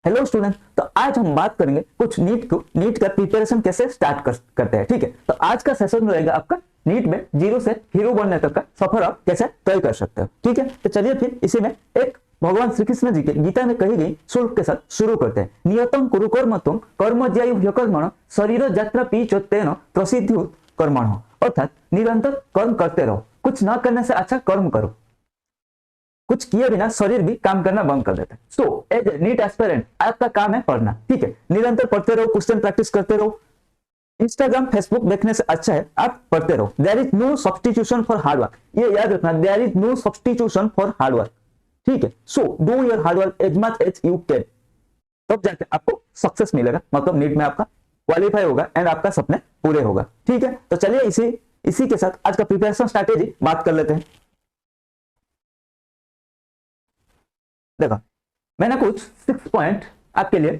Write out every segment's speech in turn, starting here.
Hello student, तो आज हम बात करेंगे कुछ नीट का प्रिपरेशन कैसे स्टार्ट करते हैं। ठीक है, तो आज का सेशन रहेगा आपका नीट में जीरो से हीरो बनने तक का सफर आप कैसे तय कर सकते हो। ठीक है, तो चलिए फिर इसी में एक भगवान श्री कृष्ण जी के गीता में कही गई श्लोक के साथ शुरू करते हैं। नियतम कुरु कर्म तुम कर्म ज्यायु ह्यकर्मण शरीर यात्रा पीचोत्तेन प्रसिद्धि कर्मण, अर्थात निरंतर कर्म करते रहो, कुछ न करने से अच्छा कर्म करो। कुछ किए बिना शरीर भी काम करना बंद कर देता है। So as a NEET aspirant आपका काम है पढ़ना। ठीक है, निरंतर पढ़ते रहो, क्वेश्चन प्रैक्टिस करते रहो। इंस्टाग्राम फेसबुक देखने से अच्छा है आप पढ़ते रहो। There is no substitution for hard work, ये याद रखना, there is no substitution for hard work. ठीक है, so do your hard work as much as you can, तब जाके आपको सक्सेस मिलेगा, मतलब नीट में आपका क्वालिफाई होगा एंड आपका सपने पूरे होगा। ठीक है, तो चलिए इसी के साथ आज का प्रिपरेशन स्ट्रैटेजी बात कर लेते हैं। देखो, मैंने कुछ 6 पॉइंट आपके लिए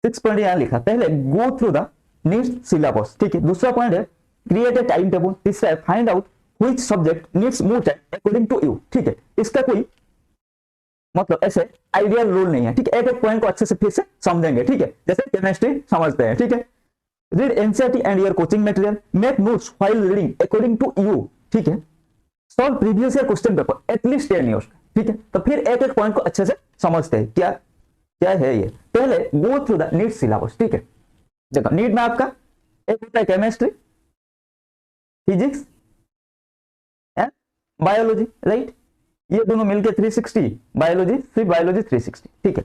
6 पॉइंट यहां लिखा। पहले go through the NEET syllabus. ठीक है, दूसरा पॉइंट है क्रिएट ए टाइम टेबल। तीसरा है find out which subject needs more time according to you. ठीक है, इसका कोई मतलब ऐसे आइडियल रूल नहीं है। ठीक है, एक पॉइंट को अच्छे से फिर से समझेंगे। ठीक है, जैसे केमिस्ट्री समझते हैं। ठीक है, read NCERT and your coaching material, make notes while reading according to you. ठीक है, solve previous year question paper at least 10 years. ठीक है, तो फिर एक एक पॉइंट को अच्छे से समझते हैं क्या क्या है ये। पहले go through the NEET syllabus. ठीक है, देखो नीट में आपका एक होता है chemistry, physics and biology, right. ये दोनों मिलके 360, बायोलॉजी सिर्फ बायोलॉजी 360। ठीक है,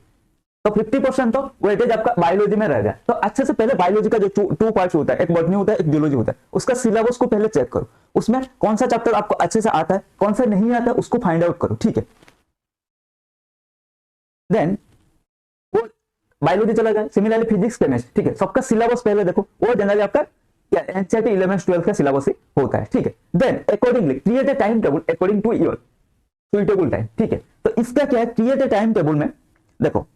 तो 50% तो वेटेज आपका बायोलॉजी में रहेगा। तो अच्छे से पहले बायोलॉजी का जो 2 पार्ट्स होता है, एक बॉटनी होता है, एक जियोलॉजी होता है, उसका सिलेबस को पहले चेक करो। उसमें कौन सा चैप्टर आपको अच्छे से आता है, कौन सा नहीं आता है, उसको फाइंड आउट करो। ठीक है, देन वो बायोलॉजी चला जाए। सिमिलरली फिजिक्स केमिस्ट्री, ठीक है, सबका सिलेबस पहले देखो। वो जनरली आपका एनसीईआरटी 11th 12th का सिलेबस ही होता है। ठीक है, then accordingly create a time table according to your suitable time. ठीक है, तो इसका क्या है, क्रिएट ए टाइम टेबल में देखो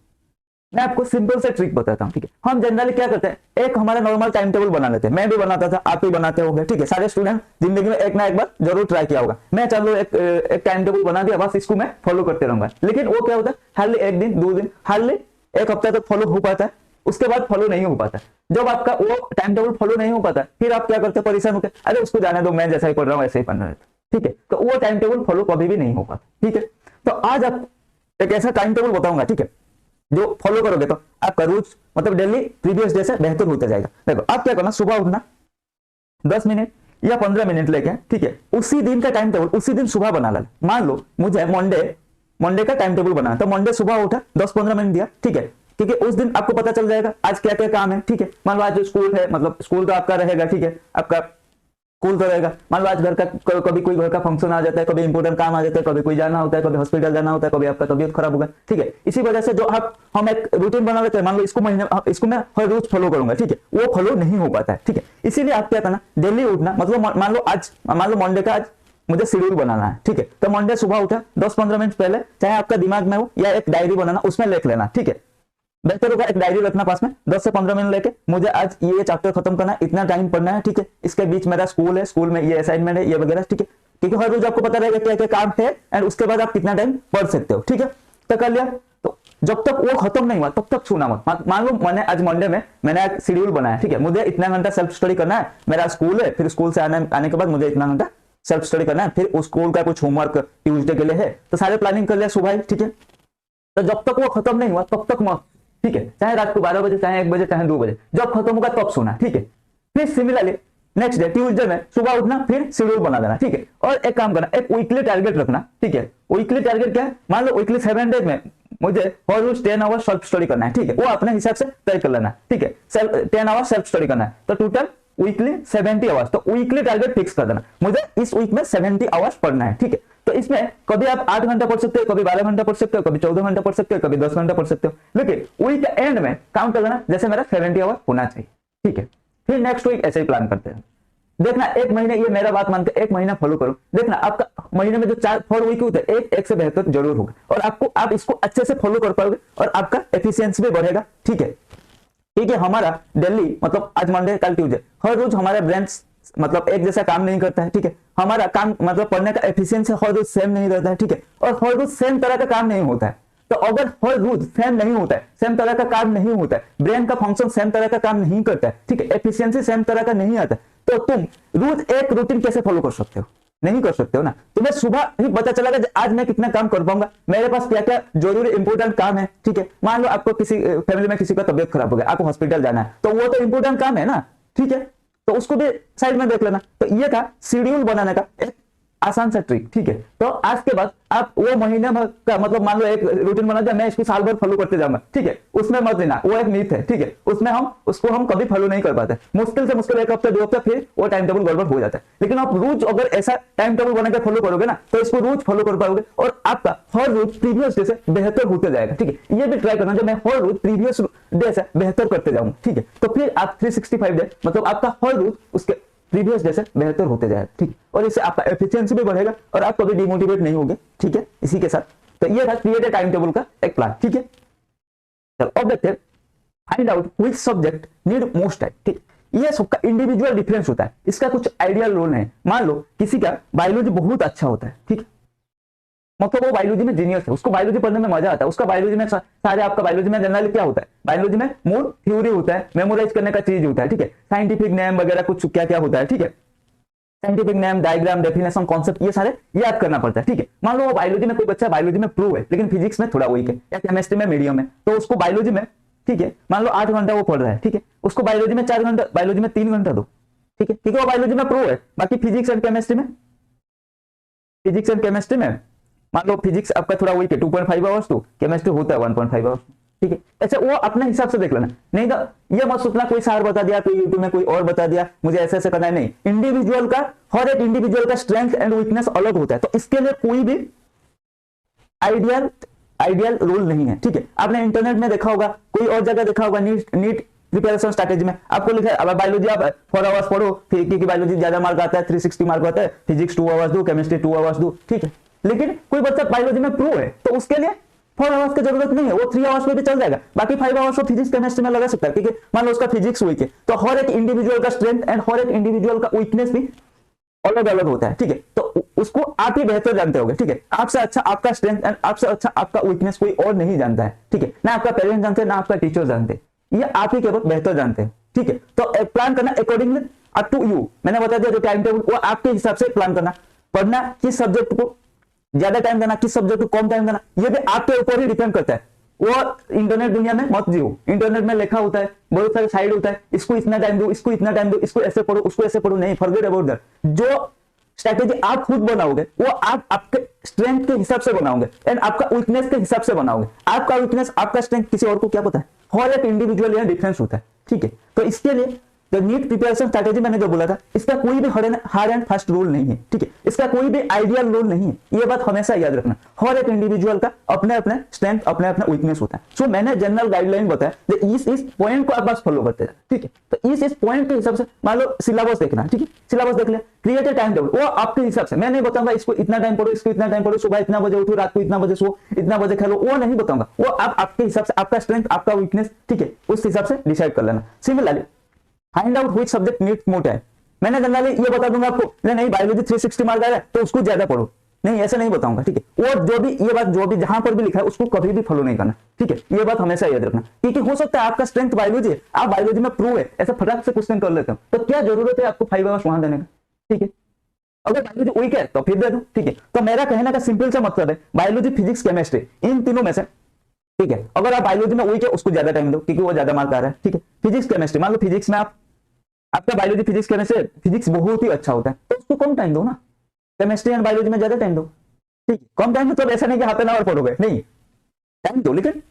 मैं आपको सिंपल से ट्रिक बताता हूं। ठीक है, हम जनरली क्या करते हैं, एक हमारा नॉर्मल टाइम टेबल बना लेते हैं। मैं भी बनाता था, आप भी बनाते होंगे। ठीक है, सारे स्टूडेंट जिंदगी में एक ना एक बार जरूर ट्राई किया होगा। मैं चलो एक टाइम टेबल बना दिया, बस इसको मैं फॉलो करते रहूंगा। लेकिन वो क्या होता है, हार्डली एक दिन 2 दिन, हार्डली एक हफ्ता तक फॉलो हो पाता है, उसके बाद फॉलो नहीं हो पाता। जब आपका वो टाइम टेबल फॉलो नहीं हो पाता, फिर आप क्या करते हैं, परेशान होकर अरे उसको जाने दो, मैं जैसा ही पढ़ रहा हूँ ऐसे ही पढ़ना रहता। ठीक है, तो वो टाइम टेबल फॉलो कभी भी नहीं हो पाता। ठीक है, तो आज आप एक ऐसा टाइम टेबल बताऊंगा, ठीक है, जो फॉलो करोगे तो आपका रोज मतलब डेली प्रीवियस डे से बेहतर होता जाएगा। देखो आप क्या करना, सुबह उठना 10 मिनट या 15 मिनट लेके, ठीक है, उसी दिन का टाइम टेबल उसी दिन सुबह बना लेना। मान लो मुझे मंडे का टाइम टेबल बनाना, तो मंडे सुबह उठा 10-15 मिनट दिया। ठीक है, क्योंकि उस दिन आपको पता चल जाएगा आज क्या क्या काम है। ठीक है, मान लो आज स्कूल है, मतलब स्कूल तो आपका रहेगा। ठीक है, आपका स्कूल तो रहेगा। मान लो आज घर का कभी कोई घर का फंक्शन आ जाता है, कभी इंपोर्टेंट काम आ जाता है, कभी कोई जाना होता है, कभी हॉस्पिटल जाना होता है, कभी आपका तबीयत खराब होगा। ठीक है, इसी वजह से जो हम एक रूटीन बना लेते हैं, मान लो इसको मैं हर रोज फॉलो करूंगा। ठीक है, वो फॉलो नहीं हो पाता है। ठीक है, इसीलिए आप क्या करना, डेली उठना, मतलब मान लो मंडे का आज मुझे शेड्यूल बनाना है। ठीक है, तो मंडे सुबह उठा 10-15 मिनट पहले, चाहे आपका दिमाग में हो या एक डायरी बनाना, उसमें लिख लेना। ठीक है, बेहतर होगा एक डायरी रखना पास में, 10 से 15 मिनट लेके मुझे आज ये चैप्टर खत्म करना है, इतना टाइम पढ़ना है। ठीक है, इसके बीच मेरा स्कूल है, स्कूल में ये असाइनमेंट है, ये वगैरह। ठीक है, क्योंकि हर रोज आपको पता रहेगा क्या क्या काम है एंड उसके बाद आप कितना टाइम पढ़ सकते हो। ठीक है, तो कर लिया, तो जब तक वो खत्म नहीं हुआ तब तक छूना मत। मान लो मैंने आज मंडे में मैंने एक शेड्यूल बनाया। ठीक है, मुझे इतना घंटा सेल्फ स्टडी करना है, मेरा स्कूल है, फिर स्कूल से आने के बाद मुझे इतना घंटा सेल्फ स्टडी करना है, फिर उस स्कूल का कुछ होमवर्क ट्यूजडे के लिए है, तो सारे प्लानिंग कर लिया सुबह। ठीक है, तो जब तक वो खत्म नहीं हुआ तब तक मत। ठीक है, चाहे रात को 12 बजे, चाहे 1 बजे, चाहे 2 बजे, जब खत्म होगा तब सोना। ठीक है, फिर सिमिलरली नेक्स्ट डे ट्यूसडे में सुबह उठना, फिर शेड्यूल बना देना। ठीक है, और एक काम करना, एक वीकली टारगेट रखना। ठीक है, वीकली टारगेट क्या है, मान लो वीकली 7 डेज में मुझे हर रोज 10 आवर्स सेल्फ स्टडी करना है। ठीक है, वो अपने हिसाब से तय कर लेना। ठीक है, 10 आवर्स सेल्फ स्टडी करना है, तो टोटल वीकली 70 आवर्स। तो वीकली टारगेट फिक्स कर देना, मुझे इस वीक में 70 आवर्स पढ़ना है। ठीक है, तो इसमें कभी आप 8 घंटा पढ़ सकते हो, कभी 12 घंटा पढ़ सकते हो, कभी 14 घंटा पढ़ सकते हो, कभी 10 घंटा पढ़ सकते हो, लेकिन वीक के एंड में काउंट कर लेना जैसे मेरा 70 आवर होना चाहिए। ठीक है, फिर नेक्स्ट वीक ऐसे ही प्लान करते हैं। देखना एक महीने, ये मेरा बात मानकर एक महीना फॉलो करो, देखना आपका महीने में जो 4 वीक होते हैं, एक से बेहतर जरूर होगा, और आप इसको अच्छे से फॉलो कर पाओगे और आपका एफिशिएंसी भी बढ़ेगा। ठीक है, ठीक है, हमारा डेली मतलब आज मंडे कल ट्यूजडे, हर रोज हमारा ब्रेन मतलब एक जैसा काम नहीं करता है। ठीक है, हमारा काम मतलब पढ़ने का एफिशिएंसी हर रोज सेम नहीं रहता है। ठीक है, और हर रोज सेम तरह का काम नहीं होता है। तो अगर हर रूज सेम नहीं होता है, सेम तरह का काम नहीं होता है, ब्रेन का फंक्शन सेम तरह का काम नहीं करता है, ठीक है, एफिशिएंसी सेम तरह का नहीं आता, तो तुम रोज एक रूटीन कैसे फॉलो कर सकते हो? नहीं कर सकते हो ना। तुम्हें सुबह ही पता चला कि आज मैं कितना काम कर पाऊंगा, मेरे पास क्या क्या जरूरी इंपोर्टेंट काम है, ठीक है। मान लो आपको किसी फैमिली में किसी का तबियत खराब हो गया, आपको हॉस्पिटल जाना है, तो वो तो इंपोर्टेंट काम है ना, ठीक है, तो उसको भी साइड में देख लेना। तो ये था शेड्यूल बनाने का एक आसान सा ट्रिक, ठीक है। तो आज के बाद आप वो महीने भर का मतलब मान लो एक रूटीन बना दिया, मैं इसको साल भर फॉलो करते जाऊंगा, ठीक है, उसमें मत लेना, वो एक मीथ है, ठीक है, उसमें हम कभी फॉलो नहीं कर पाते, मुश्किल से मुश्किल एक हफ्ते 2 हफ्ते, फिर वो टाइम टेबल गड़बड़ हो जाता है। लेकिन आप रोज अगर ऐसा टाइम टेबल बना के फॉलो करोगे ना, तो इसको रोज फॉलो कर पाओगे और आपका हर रोज प्रीवियस डे से बेहतर होते जाएगा, ठीक है। ये भी ट्राई करना जो मैं हर रोज प्रीवियस डे से बेहतर करते जाऊंगा, ठीक है, तो फिर आप 365 डे मतलब आपका हर रोज उसके प्रीवियस जैसे बेहतर होते जाएगा, ठीक, और इससे आपका एफिशिएंसी भी बढ़ेगा और आप कभी डिमोटिवेट नहीं होगे, ठीक है। इसी के साथ तो ये था क्रिएट अ टाइम टेबल का एक प्लान, ठीक है। चलो अब देखते हैं find out which subject need most time, ठीक। ये सबका इंडिविजुअल डिफरेंस होता है, इसका कुछ आइडियल रोल है। मान लो किसी का बायोलॉजी बहुत अच्छा होता है, ठीक, मतलब वो बायोलॉजी में जीनियस है, उसको बायोलॉजी पढ़ने में मजा आता है, उसका बायोलॉजी में सारे आपका बायोलॉजी में जनरली क्या होता है, बायोलॉजी में मोर थ्योरी होता है, मेमोराइज करने का चीज होता है, ठीक है, साइंटिफिक नेम वगैरह कुछ क्या क्या होता है, ठीक है, scientific name, diagram, definition, concept, ये सारे याद करना पड़ता है, ठीक है। मान लो बायोलॉजी में कोई बच्चा बायोलॉजी में प्रो है लेकिन फिजिक्स में थोड़ा वीक है या केमिस्ट्री में मीडियम है, तो उसको बायोलॉजी में, ठीक है, मान लो 8 घंटा वो पढ़ रहा है, ठीक है, उसको बायोलॉजी में 4 घंटा, बायोलॉजी में 3 घंटा दो, ठीक है, क्योंकि वो बायोलॉजी में प्रो है। बाकी फिजिक्स एंड केमिस्ट्री में मान लो फिजिक्स आपका थोड़ा वीक है, 2.5 आवर्स तो केमिस्ट्री होता है 1.5 आवर्स, ठीक है। अच्छा वो अपने हिसाब से देख लेना, नहीं तो ये मत सोचना कोई सार बता दिया, कोई यूट्यूब में कोई और बता दिया, मुझे ऐसे ऐसे करना है, नहीं। इंडिविजुअल का, हर एक इंडिविजुअल का स्ट्रेंथ एंड वीकनेस अलग होता है, तो इसके लिए कोई भी आइडियल रूल नहीं है, ठीक है। आपने इंटरनेट में देखा होगा, कोई और जगह देखा होगा, नीट प्रिपरेशन स्ट्रैटेजी में आपको लिखा है अब बायोलॉजी आप 4 आवर्स पढ़ो, फिर क्योंकि बायोलॉजी ज्यादा मार्क आता है, 360 मार्क आता है, फिजिक्स 2 आवर्स दो, केमिस्ट्री 2 आवर्स दो, ठीक है। लेकिन कोई बच्चा बायोलॉजी में प्रो है तो उसके लिए 4 आवर्स की जरूरत नहीं है, वो 3 आवर्स में भी चल जाएगा, बाकी 5 आवर्स वो फिजिक्स केमिस्ट्री में लगा सकता है, क्योंकि मान लो उसका फिजिक्स वीक है, तो हर एक इंडिविजुअल का स्ट्रेंथ एंड हर एक इंडिविजुअल का वीकनेस भी अलग अलग होता है, ठीक है। तो उसको आप ही बेहतर जानते होंगे, ठीक है, आपसे अच्छा आपका स्ट्रेंथ एंड आपसे अच्छा आपका वीकनेस कोई और नहीं जानता है, ठीक है, ना आपका पेरेंट्स जानते हैं, ना आपका टीचर जानते हैं, ये आप ही केवल बेहतर जानते हैं, ठीक है। तो प्लान करना अकॉर्डिंगली अप टू यू, मैंने बता दिया जो टाइम टेबल वो आपके हिसाब से प्लान करना, पढ़ना किस सब्जेक्ट को ज्यादा टाइम देना, किस सब्जेक्ट को कम टाइम देना, ये भी आपके ऊपर ही डिपेंड करता है। वो इंटरनेट दुनिया में मत जियो, इंटरनेट में लिखा होता है, बहुत सारे साइड होता है, इसको इतना टाइम दो, इसको इतना टाइम दो, इसको ऐसे पढ़ो, उसको ऐसे पढ़ो, नहीं, फॉरगेट अबाउट दैट। जो स्ट्रैटेजी आप खुद बनाओगे वो आप आपके स्ट्रेंथ के हिसाब से बनाओगे एंड आपका वीकनेस के हिसाब से बनाओगे। आपका वीकनेस आपका स्ट्रेंथ किसी और को क्या पता है, हर एक इंडिविजुअल यहाँ डिफरेंस होता है, ठीक है। तो इसके लिए जो नीट प्रिपरेशन स्ट्रैटेजी मैंने जो बोला था, इसका कोई भी हार्ड एंड फास्ट रूल नहीं है, ठीक है, इसका कोई भी आइडियल रूल नहीं है, ये बात हमेशा याद रखना। हर एक इंडिविजुअल का अपने अपने स्ट्रेंथ, अपने अपने वीकनेस होता है। सो मैंने जनरल गाइडलाइन बताया, इस पॉइंट को आप बस फॉलो करते हैं, ठीक है। तो इस पॉइंट के हिसाब से मान लो सिलेबस देखना, ठीक है, सिलेबस देख लिया, क्रिएट अ टाइम टेबल, वो आपके हिसाब से, मैं नहीं बताऊंगा इसको इतना टाइम पढ़ो, इसको इतना टाइम पढ़ो, सुबह इतना बजे उठो, रात को इतना बजे सो, इतना बजे खेलो, वो नहीं बताऊंगा, वो आप आपके हिसाब से, आपका स्ट्रेंथ, आपका वीकनेस, ठीक है, उस हिसाब से डिसाइड कर लेना। Similarly find out which subject needs more time, मैंने जनरली ये बता दूंगा आपको, नहीं बायोलॉजी 360 मार्क आ रहा है तो उसको ज्यादा पढ़ो, नहीं ऐसा नहीं बताऊंगा, ठीक है। वो जो भी ये बात जो भी जहां पर भी लिखा है उसको कभी भी फॉलो नहीं करना, ठीक है, ये बात हमेशा याद रखना, क्योंकि हो सकता है आपका स्ट्रेंथ बायोलॉजी है, आप बायोलॉजी में प्रो है, ऐसा फटाक से क्वेश्चन कर लेते हो, तो क्या जरूरत है आपको 5 आवर्स वहां देने का, ठीक है। अगर बायोलॉजी वीक है तो फिर दे दो, ठीक है। तो मेरा कहने का सिंपल सा मतलब है बायोलॉजी, फिजिक्स, केमिस्ट्री, इन तीनों में से, ठीक है, अगर आप बायोलॉजी में वीक है उसको ज्यादा टाइम दो क्योंकि वो ज्यादा मार्क आ रहा है, ठीक है। फिजिक्स केमिस्ट्री, मान लो फिजिक्स में आपका बायोलॉजी फिजिक्स केमिस्ट्री, फिजिक्स बहुत ही अच्छा होता है तो उसको कम टाइम दो ना, केमिस्ट्री एंड बायोलॉजी में ज्यादा टाइम दो, ठीक है। कम टाइम दो तो ऐसा नहीं कि हाफ एन आवर पढ़ोगे, नहीं, टाइम दो, लेकिन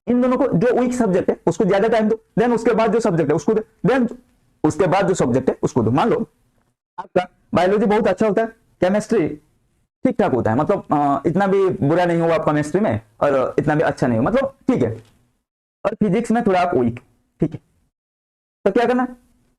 इन दोनों को जो वीक सब्जेक्ट है उसको ज्यादा टाइम दो, देन उसके बाद जो सब्जेक्ट है उसको दो, देन उसके बाद जो सब्जेक्ट है उसको दो। मान लो आपका बायोलॉजी बहुत अच्छा होता है, केमिस्ट्री ठीक ठाक होता है, मतलब इतना भी बुरा नहीं हुआ केमिस्ट्री में और इतना भी अच्छा नहीं हुआ, मतलब ठीक है, और फिजिक्स में थोड़ा आप वीक, ठीक है। तो क्या करना,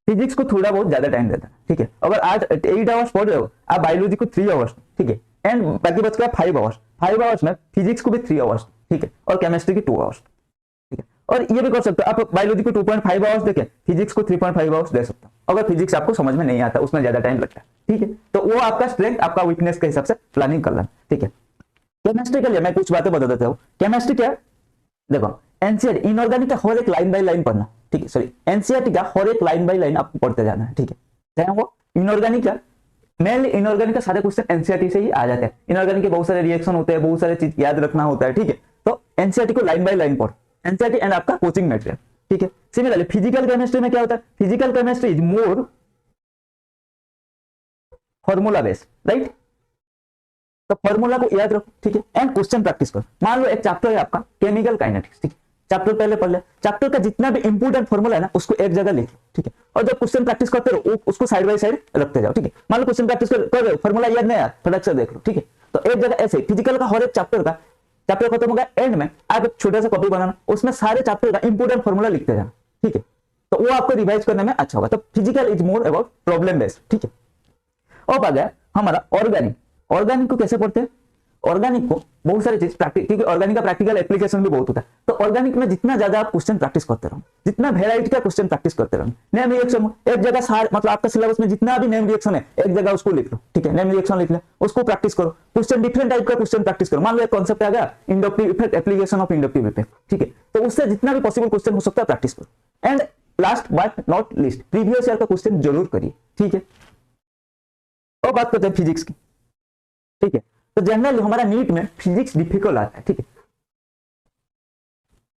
फिजिक्स को थोड़ा बहुत ज्यादा टाइम देता है, ठीक है। अगर आज 8 आवर्स पढ़ रहे हो आप, बायोलॉजी को 3 आवर्स, ठीक है, एंड बाकी बच गया 5 आवर्स, 5 आवर्स में फिजिक्स को भी 3 आवर्स, ठीक है, और केमिस्ट्री की 2 आवर्स, ठीक है। और ये भी कर सकते हो आप, बायोलॉजी को 2.5 आवर्स देके फिजिक्स को 3.5 आवर्स दे सकते हो, अगर फिजिक्स आपको समझ में नहीं आता, उसमें ज्यादा टाइम लगता है, ठीक है। तो वो आपका स्ट्रेंथ, आपका वीकनेस के हिसाब से प्लानिंग कर लेना, ठीक है। केमिस्ट्री के लिए मैं कुछ बातें बता देता हूँ। केमिस्ट्री क्या है, देखो एनसीईआरटी इनऑर्गेनिक का हर एक लाइन बाय लाइन पढ़ना, ठीक है, सॉरी एनसीईआरटी का हर एक लाइन बाय लाइन आपको पढ़ते जाना है, ठीक है। चाहे वो इनऑर्गेनिक का, मेनली इनऑर्गेनिक का सारे क्वेश्चन एनसीईआरटी से ही आ जाते हैं। इनऑर्गेनिक के बहुत सारे रिएक्शन होते हैं, बहुत सारे चीज याद रखना होता है, ठीक है। तो एनसीईआरटी को लाइन बाय लाइन पढ़, एनसीईआरटी एंड आपका कोचिंग मटेरियल, ठीक है। सिमिलरली फिजिकल केमिस्ट्री में क्या होता है, physical chemistry is more formula based, right. तो फॉर्मूला को याद रखो, ठीक है, एंड क्वेश्चन प्रैक्टिस करो। मान लो एक चैप्टर है आपका केमिकल काइनेटिक्स, ठीक है, चैप्टर पहले पढ़ ले, चैप्टर का जितना भी इंपोर्टेंट फॉर्मूला है ना उसको एक जगह लिख लो, ठीक है। और जब क्वेश्चन प्रैक्टिस करते रहो उसको साइड बाय साइड रखते जाओ, ठीक है। मान लो क्वेश्चन प्रैक्टिस कर रहे हो, फॉर्मूला याद नहीं यार, फटाक से देख लो, ठीक है। तो एक जगह ऐसे फिजिकल का हर एक चैप्टर खत्म होगा, एंड में आप एक छोटा सा कॉपी बनाना, उसमें सारे चैप्टर का इंपोर्टेंट फॉर्मूला लिखते जाना, ठीक है। तो वो आपको रिवाइज करने में अच्छा होगा। तो physical is more about problem based, ठीक है। अब आ गया हमारा ऑर्गेनिक। ऑर्गेनिक को कैसे पढ़ते हैं, ऑर्गेनिक को बहुत सारी चीज प्रैक्टिस, क्योंकि ऑर्गेनिक का प्रैक्टिकल एप्लीकेशन भी बहुत होता है। तो ऑर्गेनिक में जितना ज्यादा आप क्वेश्चन प्रैक्टिस करते रहो, जितना वेराइटी का क्वेश्चन प्रैक्टिस करते रहो, नेम रिएक्शन एक जगह सारे, मतलब आपका सिलेबस में जितना भी नेम रिएक्शन है एक जगह उसको लिख लो, ठीक है। नेम रिएक्शन लिख लो, उसको प्रैक्टिस करो। क्वेश्चन डिफरेंट टाइप का क्वेश्चन प्रैक्टिस करो। मान लो एक कॉन्सेप्ट आ गया inductive effect, application of inductive effect, ठीक है। तो उससे जितना भी पॉसिबल क्वेश्चन हो सकता है प्रैक्टिस करो। And last but not least, previous year का क्वेश्चन जरूर करिए, ठीक है। और बात करते हैं फिजिक्स की, ठीक है। तो जनरली हमारा नीट में फिजिक्स डिफिकल्ट आता है, ठीक है।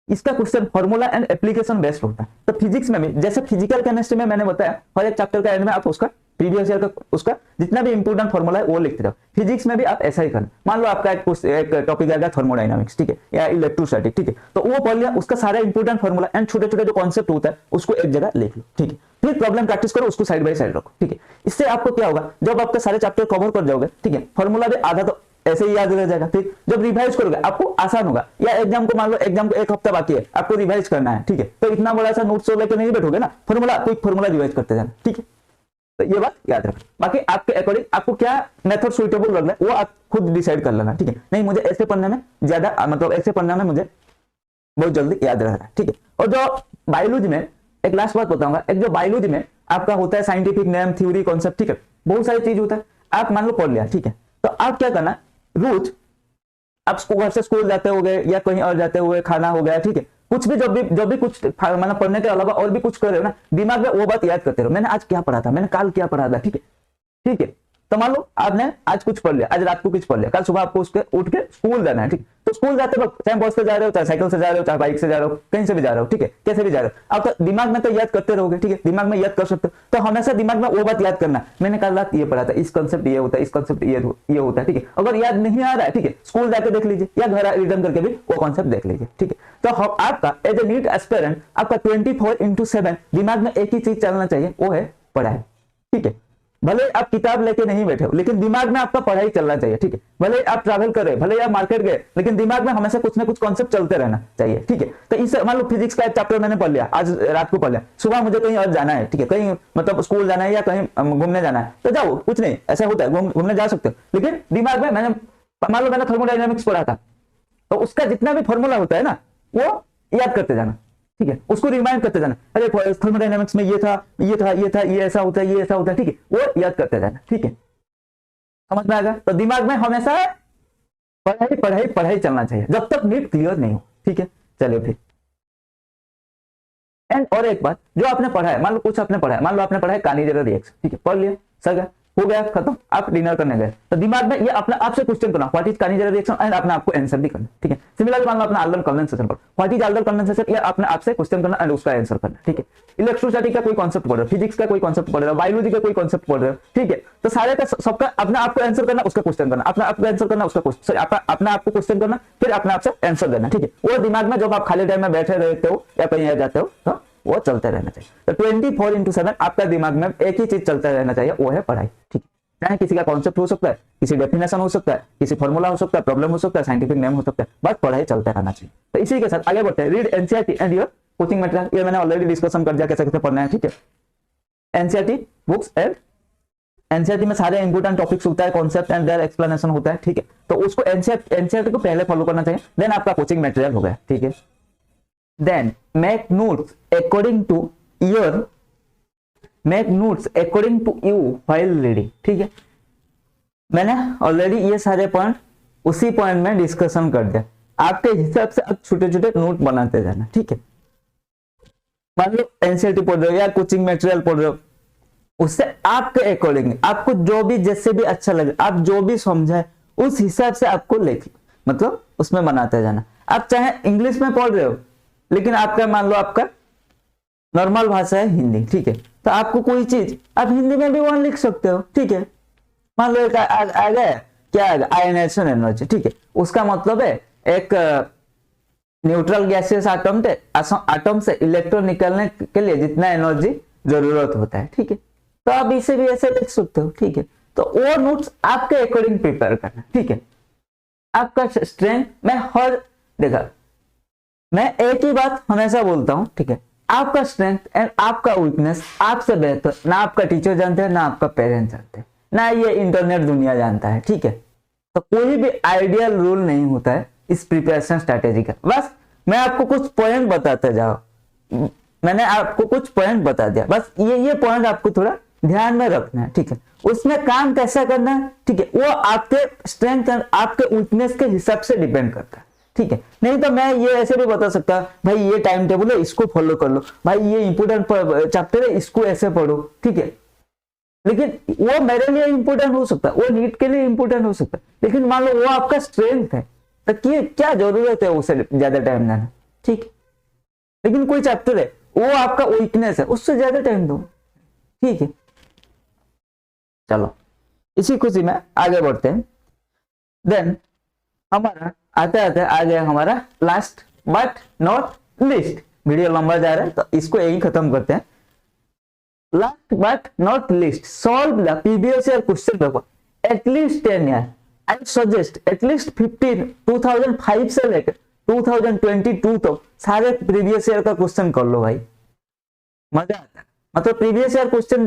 इसका question formula and application based होता है। तो फिजिक्स में भी जैसे फिजिकल केमिस्ट्री में मैंने बताया, हर एक चैप्टर का एंड में आप उसका प्रीवियस ईयर का उसका जितना भी इंपोर्टेंट फॉर्मूला है वो लिखते जाओ। फिजिक्स में भी आप ऐसा ही करना। मान लो आपका एक टॉपिक आएगा थर्मोडायनामिक्स, ठीक है, या इलेक्ट्रोस्टैटिक, ठीक है। तो वो पढ़ लिया, उसका सारा इंपोर्टेंट फॉर्मूला एंड छोटे छोटे जो कॉन्सेप्ट होता है उसको एक जगह लिख लो, ठीक है। फिर प्रॉब्लम प्रैक्टिस करो, उसको साइड बाय साइड रखो, ठीक है। इससे आपको क्या होगा, जब आपके सारे चैप्टर कवर कर जाओगे, ठीक है, फॉर्मूला भी आधा तो ऐसे ही याद रह जाएगा। फिर जब रिवाइज करोगे आपको आसान होगा। या एग्जाम को मान लो एग्जाम को एक हफ्ता बाकी है, आपको रिवाइज करना है, ठीक है। तो इतना बड़ा सा नोट्स लेकर नहीं बैठोगे ना, फॉर्मूला क्विक फॉर्मूला रिवाइज करते जाना, ठीक है। तो ये बात याद रखना। बाकी आपके अकॉर्डिंग आपको क्या मेथड सुइटेबल लग रहा है वो आप खुद डिसाइड कर लेना, ठीक है। नहीं मुझे ऐसे पढ़ने में ज्यादा, मतलब ऐसे पढ़ने में मुझे बहुत जल्दी याद रह रहा है, ठीक है। और जो बायोलॉजी में, एक लास्ट बात बताऊंगा, एक जो बायोलॉजी में आपका होता है साइंटिफिक नेम, थ्योरी, कॉन्सेप्ट, ठीक है, बहुत सारी चीज होता है। आप मान लो पढ़ लिया, ठीक है, तो आप क्या करना, रोज आप घर से स्कूल जाते होगे या कहीं और जाते हुए खाना हो गया, ठीक है, कुछ भी जब भी कुछ मतलब पढ़ने के अलावा और भी कुछ कर रहे हो ना, दिमाग में वो बात याद करते रहो, मैंने आज क्या पढ़ा था, मैंने कल क्या पढ़ा था, ठीक है, ठीक है। तो मान लो आपने आज कुछ पढ़ लिया, आज रात को कुछ पढ़ लिया, कल सुबह आपको उसके उठ के स्कूल जाना है, ठीक। तो स्कूल जाते वक्त चाहे बस से जा रहे हो, चाहे साइकिल से जा रहे हो, चाहे बाइक से जा रहे हो, कहीं से भी जा रहे हो, ठीक है, कैसे भी जा रहे हो, आप तो दिमाग में तो याद करते रहोगे, ठीक है, दिमाग में याद कर सकते हो। तो हमेशा दिमाग में वो बात याद करना, मैंने कल रात ये पढ़ा था, इस कॉन्सेप्ट ये होता है, इस कॉन्सेप्ट ये होता है, ठीक है। अगर याद नहीं आ रहा है, ठीक है, स्कूल जाकर देख लीजिए या घर रिटर्न करके भी वो कॉन्सेप्ट देख लीजिए, ठीक है। तो आपका एज ए नीट एस्पिरेंट आपका 24/7 दिमाग में एक ही चीज चलना चाहिए, वो है पढ़ाई, ठीक है। भले आप किताब लेके नहीं बैठे हो, लेकिन दिमाग में आपका पढ़ाई चलना चाहिए, ठीक है। भले आप ट्रैवल कर रहे, भले आप मार्केट गए, लेकिन दिमाग में हमेशा कुछ ना कुछ कॉन्सेप्ट चलते रहना चाहिए, ठीक है। तो इससे मान लो फिजिक्स का एक चैप्टर मैंने पढ़ लिया, आज रात को पढ़ लिया, सुबह मुझे कहीं और जाना है, ठीक है, कहीं मतलब स्कूल जाना है या कहीं घूमने जाना है, तो जाओ, कुछ नहीं, ऐसा होता है, घूमने जा सकते हो। लेकिन दिमाग में मैंने मान लो मैंने थर्मोडायनामिक्स पढ़ा था, तो उसका जितना भी फॉर्मूला होता है ना वो याद करते जाना, ठीक है, उसको रिमाइंड करते जाना, अरे थर्मोडायनामिक्स में ये था, ये था, ये था, ये ऐसा होता है, ये ऐसा होता है, ठीक है, वो याद करते जाना, ठीक है। समझ में आ गया? तो दिमाग में हमेशा पढ़ाई पढ़ाई पढ़ाई चलना चाहिए जब तक नीट क्लियर नहीं हो, ठीक है। चलिए फिर एंड और एक बात, जो आपने पढ़ा है, मान लो कुछ आपने पढ़ा है, मान लो आपने पढ़ा है कानिजेरा रिएक्शन, ठीक है, पढ़ लिया, सर हो गया, खत्म, आप डिनर करने गए, तो दिमाग में ये अपना आपसे क्वेश्चन करना, व्हाट इज कानिजेरा रिएक्शन, एंड अपने आपको आंसर भी करना, ठीक है। सिमिलरली मान लो अपना आल्डर कंडेंसेशन पर व्हाट इज आल्डर कंडेंसेशन, ये अपने आपसे क्वेश्चन करना एंड उसका आंसर करना, ठीक है। इलेक्ट्रोस्टैटिक का कोई कॉन्सेप्ट पढ़ रहे हो, फिजिक्स का कोई कॉन्सेप्ट पढ़ रहे हो, बायोलॉजी का कोई कॉन्सेप्ट पढ़ रहे हो, ठीक है, तो सारे का सबका अपना आपको आंसर करना, उसका क्वेश्चन करना, अपना आपको आंसर करना, उसका क्वेश्चन, अपना आपको क्वेश्चन करना, फिर अपने आपसे आंसर देना, ठीक है। वो दिमाग में जब आप खाली टाइम में बैठे रहते हो या कहीं जाते हो तो वो चलते रहना चाहिए। तो 24/7 आपका दिमाग में एक ही चीज चलता रहना चाहिए, वो है पढ़ाई, ठीक है। चाहे किसी का कॉन्सेप्ट हो सकता है, किसी डेफिनेशन हो सकता है, किसी फॉर्मूला हो सकता है, प्रॉब्लम हो सकता है, साइंटिफिक नेम हो सकता है, बस पढ़ाई चलता रहना चाहिए। तो इसी के साथ आगे बढ़ते हैं। Read NCERT and your coaching material, ये मैंने ऑलरेडी डिस्कशन कर दिया कैसे कैसे पढ़ना है, ठीक है। एनसीईआरटी बुक्स एंड एनसीईआरटी में सारे इंपोर्टेंट टॉपिक्स होता है, कॉन्सेप्ट एंड देयर एक्सप्लेनेशन होता है, ठीक है। तो उसको एनसीईआरटी को पहले फॉलो करना चाहिए, देन आपका कोचिंग मटेरियल हो गया, ठीक है। Then make notes according to your while reading, ठीक है। मैंने ऑलरेडी ये सारे पॉइंट उसी पॉइंट में डिस्कशन कर दिया। आपके हिसाब से आप छोटे छोटे नोट बनाते जाना, ठीक है। मान लो एनसीईआरटी पढ़ रहे हो या कोचिंग मटेरियल पढ़ रहे हो, उससे आपके अकॉर्डिंग आपको जो भी जैसे भी अच्छा लगे, आप जो भी समझाए उस हिसाब से आपको लिख मतलब उसमें बनाते जाना। आप चाहे इंग्लिश में पढ़ रहे हो लेकिन आपका मान लो आपका नॉर्मल भाषा है हिंदी, ठीक है, तो आपको कोई चीज आप हिंदी में भी वन लिख सकते हो, ठीक है। मान लो एक आ गया क्या आएगा, आयनाइजेशन एनर्जी, ठीक है, उसका मतलब है एक न्यूट्रल गैसियस आटम से इलेक्ट्रॉन निकलने के लिए जितना एनर्जी जरूरत होता है, ठीक है, तो आप इसे भी ऐसे लिख सकते हो, ठीक है। तो वो नोट्स आपके अकॉर्डिंग प्रिपेयर करना, ठीक है। आपका स्ट्रेंथ मैं एक ही बात हमेशा बोलता हूं, ठीक है, आपका स्ट्रेंथ एंड आपका वीकनेस आपसे बेहतर ना आपका टीचर जानते हैं, ना आपका पेरेंट्स जानते हैं, ना ये इंटरनेट दुनिया जानता है, ठीक है। तो कोई भी आइडियल रूल नहीं होता है इस प्रिपरेशन स्ट्रैटेजी का। बस मैं आपको कुछ पॉइंट बताते जाओ, मैंने आपको कुछ पॉइंट बता दिया, बस ये पॉइंट आपको थोड़ा ध्यान में रखना है, ठीक है। उसमें काम कैसा करना है, ठीक है, वो आपके स्ट्रेंथ एंड आपके वीकनेस के हिसाब से डिपेंड करता है, ठीक है। नहीं तो मैं ये ऐसे भी बता सकता भाई ये टाइम टेबल है इसको फॉलो कर लो, भाई ये इंपोर्टेंट चैप्टर है इसको ऐसे पढ़ो, ठीक है, लेकिन वो मेरे लिए इंपोर्टेंट हो सकता है, वो नीट के लिए इंपोर्टेंट हो सकता है, लेकिन मान लो वो आपका स्ट्रेंथ है तो क्या जरूरत है उसे ज्यादा टाइम देना, ठीक है। लेकिन कोई चैप्टर है वो आपका वीकनेस है, उससे ज्यादा टाइम दो, ठीक है। चलो इसी खुशी में आगे बढ़ते हैं। देन हमारा आते आते आ गया हमारा last but not list, video लंबा जा रहा है तो इसको यही खत्म करते हैं। Last but not list, solve the previous year question paper at least 10 year. I suggest at least 15 2005 से लेकर 2022 तक सारे प्रीवियस ईयर का क्वेश्चन कर लो भाई, मजा आता है। मतलब प्रीवियस ईयर क्वेश्चन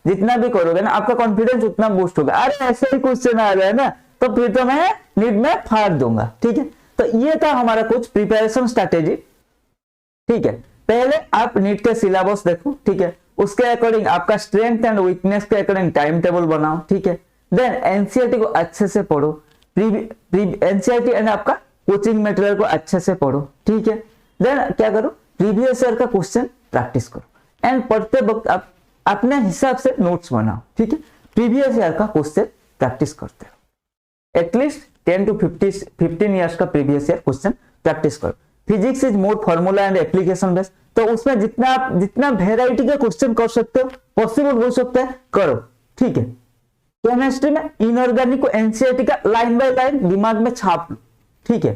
जितना भी करोगे ना आपका कॉन्फिडेंस उतना बूस्ट होगा। अरे ऐसे ही क्वेश्चन आ रहा है ना तो फिर तो मैं नीट में फाड़ दूंगा, ठीक है। तो ये था हमारा कुछ प्रिपरेशन स्ट्रैटेजी, ठीक है। पहले आप नीट के सिलेबस देखो, ठीक है, उसके अकॉर्डिंग आपका स्ट्रेंथ एंड वीकनेस के अकॉर्डिंग टाइम टेबल बनाओ, ठीक है। देन एनसीईआरटी को अच्छे से पढ़ो, एनसीईआरटी एंड आपका कोचिंग मटेरियल को अच्छे से पढ़ो, ठीक है। देन क्या करो, प्रीवियस ईयर का क्वेश्चन प्रैक्टिस करो एंड पढ़ते वक्त आप अपने हिसाब से नोट्स बनाओ, ठीक है। प्रीवियस ईयर का क्वेश्चन प्रैक्टिस करते हो, एटलीस्ट 10 to 15 ईयर्स का प्रीवियस ईयर क्वेश्चन प्रैक्टिस करो। Physics is more formula and application based, तो उसमें जितना वेराइटी के क्वेश्चन कर सकते हो, पॉसिबल हो सकता है करो, ठीक है। केमिस्ट्री में इनऑर्गेनिक को एनसीईआरटी का लाइन बाय लाइन दिमाग में छाप लो, ठीक है।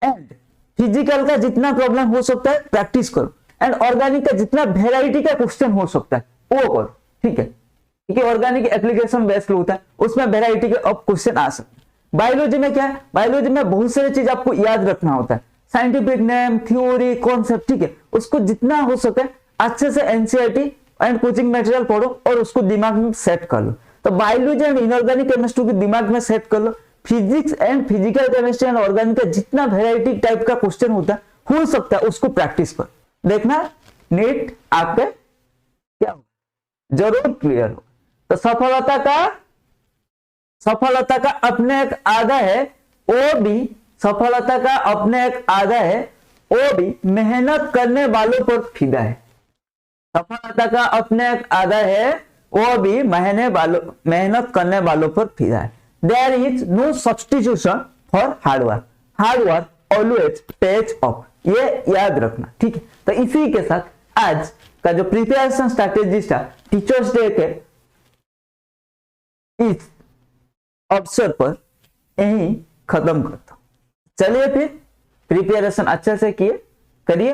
एंड फिजिकल का जितना प्रॉब्लम हो सकता है प्रैक्टिस करो एंड ऑर्गेनिक का जितना वेराइटी का क्वेश्चन हो सकता है वो करो, ठीक है। क्योंकि ऑर्गेनिक एप्लीकेशन बेस्ड होता है, उसमें वेराइटी के अब क्वेश्चन आ सकते हैं। बायोलॉजी में क्या है, बायोलॉजी में बहुत सारी चीज आपको याद रखना होता है, साइंटिफिक नेम, थ्योरी, कॉन्सेप्ट, ठीक है। उसको जितना हो सके अच्छे से एनसीईआरटी एंड कोचिंग मटेरियल पढ़ो और उसको दिमाग में सेट कर लो। तो बायोलॉजी एंड इनऑर्गेनिक केमिस्ट्री को दिमाग में सेट कर लो, physics and physical chemistry and organic का जितना वेराइटी टाइप का क्वेश्चन होता है हो सकता है उसको प्रैक्टिस करो, देखना नीट आपके क्या हो जरूर क्लियर हो। तो सफलता का अपने एक आधा है, वो भी सफलता का अपने एक आधा है, वो भी मेहनत करने वालों पर फिदा है। सफलता का अपने एक आधा है, वो भी मेहनत करने वालों पर फिदा है। There is no substitution for hard work, hard work always pays off, ये याद रखना, ठीक है। तो इसी के साथ आज का जो प्रिपरेशन स्ट्रैटेजी था टीचर्स डे के इस अवसर पर यही खत्म करता हूं। चलिए फिर प्रिपरेशन अच्छे से करिए।